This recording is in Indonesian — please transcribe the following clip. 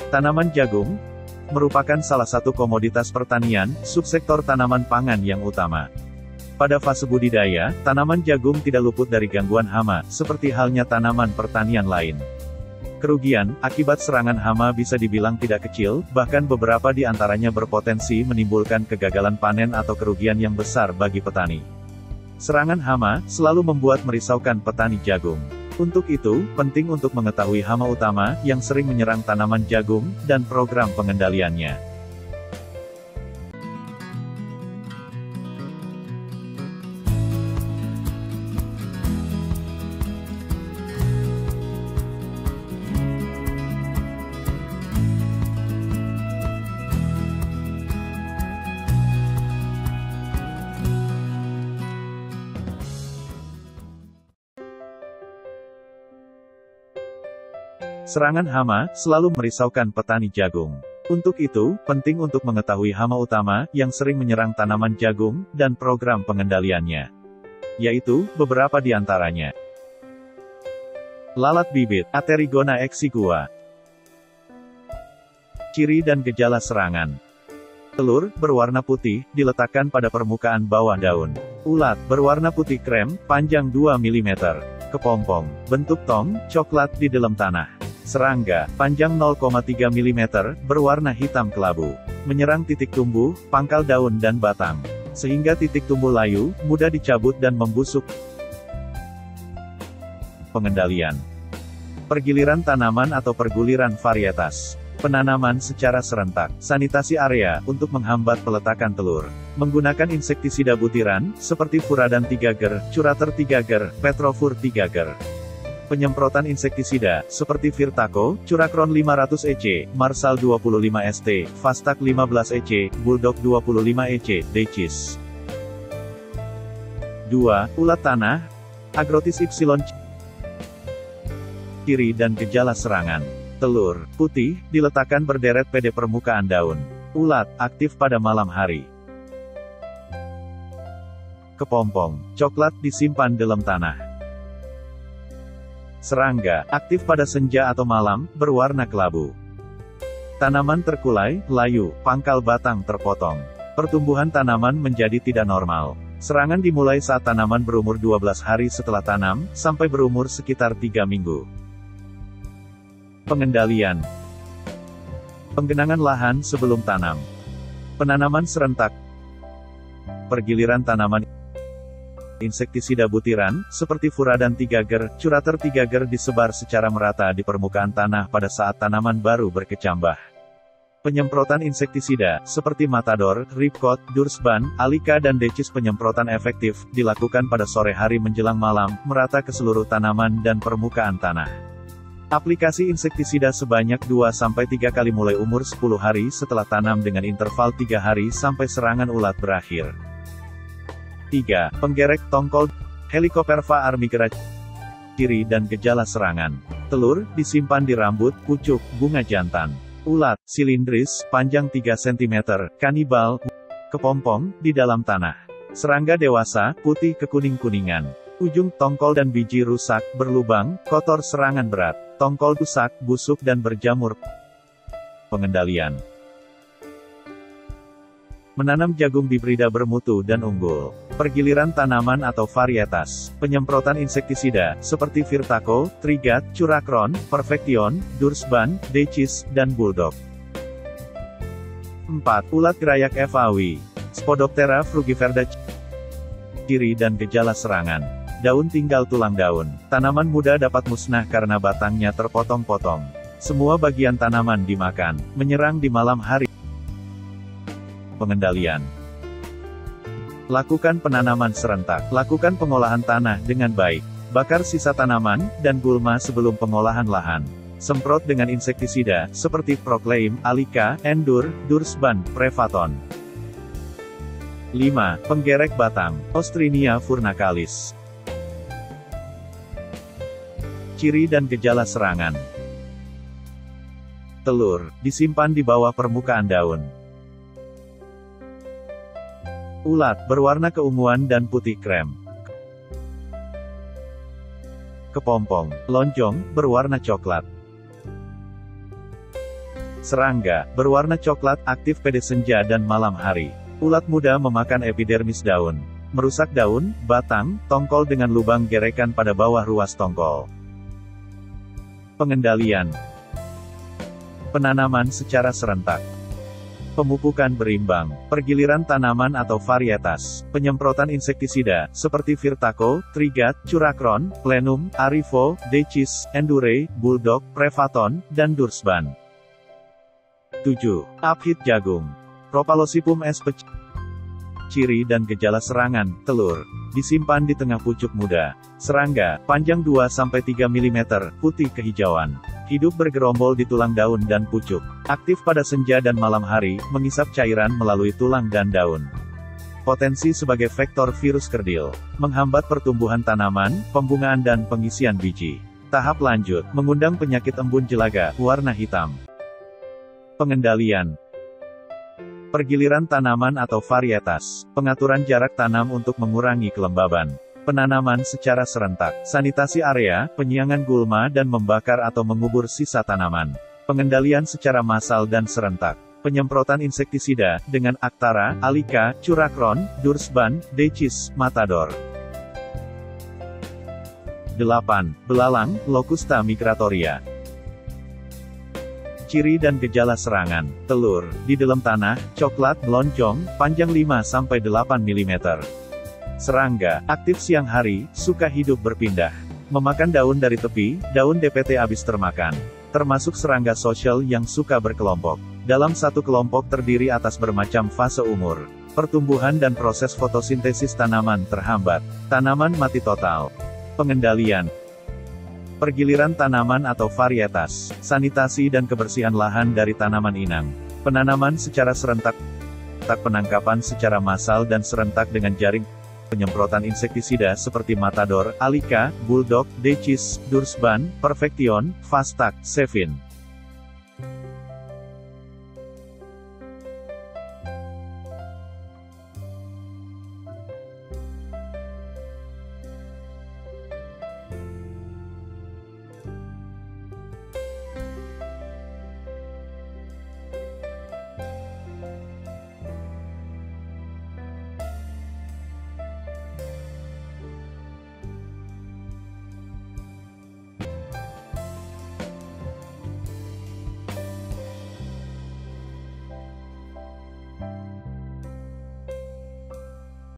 Tanaman jagung merupakan salah satu komoditas pertanian, subsektor tanaman pangan yang utama. Pada fase budidaya, tanaman jagung tidak luput dari gangguan hama, seperti halnya tanaman pertanian lain. Kerugian akibat serangan hama bisa dibilang tidak kecil, bahkan beberapa di antaranya berpotensi menimbulkan kegagalan panen atau kerugian yang besar bagi petani. Serangan hama selalu membuat merisaukan petani jagung. Untuk itu, penting untuk mengetahui hama utama yang sering menyerang tanaman jagung dan program pengendaliannya. Serangan hama selalu merisaukan petani jagung. Untuk itu, penting untuk mengetahui hama utama yang sering menyerang tanaman jagung dan program pengendaliannya. Yaitu, beberapa di antaranya. Lalat bibit, Aterigona exigua. Ciri dan gejala serangan. Telur, berwarna putih, diletakkan pada permukaan bawah daun. Ulat, berwarna putih krem, panjang 2 mm. Kepompong, bentuk tong, coklat di dalam tanah. Serangga, panjang 0,3 mm, berwarna hitam kelabu. Menyerang titik tumbuh, pangkal daun dan batang. Sehingga titik tumbuh layu, mudah dicabut dan membusuk. Pengendalian. Pergiliran tanaman atau perguliran varietas. Penanaman secara serentak. Sanitasi area, untuk menghambat peletakan telur. Menggunakan insektisida butiran, seperti Furadan 3Ger, Curater 3Ger, Petrovur 3Ger. Penyemprotan insektisida, seperti Virtaco, Curacron 500 EC, Marsal 25 ST, Fastak 15 EC, Bulldog 25 EC, Decis. 2. Ulat tanah, Agrotis Y. Ciri dan gejala serangan. Telur, putih, diletakkan berderet pada permukaan daun. Ulat, aktif pada malam hari. Kepompong, coklat, disimpan dalam tanah. Serangga, aktif pada senja atau malam, berwarna kelabu. Tanaman terkulai, layu, pangkal batang terpotong. Pertumbuhan tanaman menjadi tidak normal. Serangan dimulai saat tanaman berumur 12 hari setelah tanam, sampai berumur sekitar 3 minggu. Pengendalian. Penggenangan lahan sebelum tanam. Penanaman serentak. Pergiliran tanaman. Insektisida butiran, seperti Furadan 3Ger, Curater 3Ger disebar secara merata di permukaan tanah pada saat tanaman baru berkecambah. Penyemprotan insektisida, seperti Matador, Ripcot, Dursban, Alika dan Decis. Penyemprotan efektif, dilakukan pada sore hari menjelang malam, merata ke seluruh tanaman dan permukaan tanah. Aplikasi insektisida sebanyak 2-3 kali mulai umur 10 hari setelah tanam dengan interval 3 hari sampai serangan ulat berakhir. 3. Penggerek tongkol, Helicoperva armigera. Ciri dan gejala serangan. Telur, disimpan di rambut, pucuk, bunga jantan. Ulat, silindris, panjang 3 cm, kanibal. Kepompong, di dalam tanah. Serangga dewasa, putih kekuning-kuningan. Ujung tongkol dan biji rusak, berlubang, kotor. Serangan berat. Tongkol rusak, busuk dan berjamur. Pengendalian. Menanam jagung hibrida bermutu dan unggul. Pergiliran tanaman atau varietas. Penyemprotan insektisida, seperti Virtaco, Trigat, Curacron, Perfection, Dursban, Decis, dan Bulldog. 4. Ulat gerayak FAW. Spodoptera frugiverda. Ciri dan gejala serangan. Daun tinggal tulang daun. Tanaman muda dapat musnah karena batangnya terpotong-potong. Semua bagian tanaman dimakan. Menyerang di malam hari. Pengendalian. Lakukan penanaman serentak. Lakukan pengolahan tanah dengan baik. Bakar sisa tanaman dan gulma sebelum pengolahan lahan. Semprot dengan insektisida, seperti Proclaim, Alika, Endur, Dursban, Prevaton. 5. Penggerek batang. Ostrinia furnacalis. Ciri dan gejala serangan. Telur, disimpan di bawah permukaan daun. Ulat, berwarna keunguan dan putih krem. Kepompong, lonjong, berwarna coklat. Serangga, berwarna coklat, aktif pada senja dan malam hari. Ulat muda memakan epidermis daun, merusak daun, batang, tongkol dengan lubang gerekan pada bawah ruas tongkol. Pengendalian. Penanaman secara serentak. Pemupukan berimbang, pergiliran tanaman atau varietas, penyemprotan insektisida, seperti Virtaco, Trigat, Curacron, Plenum, Arivo, Decis, Endure, Bulldog, Prevaton, dan Dursban. 7. Aphid jagung. Propalosipum sp. Ciri dan gejala serangan, telur. Disimpan di tengah pucuk muda. Serangga, panjang 2-3 mm, putih kehijauan. Hidup bergerombol di tulang daun dan pucuk. Aktif pada senja dan malam hari, mengisap cairan melalui tulang dan daun. Potensi sebagai vektor virus kerdil. Menghambat pertumbuhan tanaman, pembungaan dan pengisian biji. Tahap lanjut, mengundang penyakit embun jelaga, warna hitam. Pengendalian. Pergiliran tanaman atau varietas. Pengaturan jarak tanam untuk mengurangi kelembaban. Penanaman secara serentak, sanitasi area, penyiangan gulma dan membakar atau mengubur sisa tanaman. Pengendalian secara massal dan serentak. Penyemprotan insektisida, dengan Actara, Alika, Curacron, Dursban, Decis, Matador. 8. Belalang, Locusta migratoria. Ciri dan gejala serangan, telur, di dalam tanah, coklat, lonjong, panjang 5-8 mm. Serangga, aktif siang hari, suka hidup berpindah. Memakan daun dari tepi, daun DPT habis termakan. Termasuk serangga sosial yang suka berkelompok. Dalam satu kelompok terdiri atas bermacam fase umur. Pertumbuhan dan proses fotosintesis tanaman terhambat. Tanaman mati total. Pengendalian. Pergiliran tanaman atau varietas. Sanitasi dan kebersihan lahan dari tanaman inang. Penanaman secara serentak. Penangkapan secara massal dan serentak dengan jaring. Penyemprotan insektisida seperti Matador, Alika, Bulldog, Decis, Dursban, Perfection, Fastac, Sevin.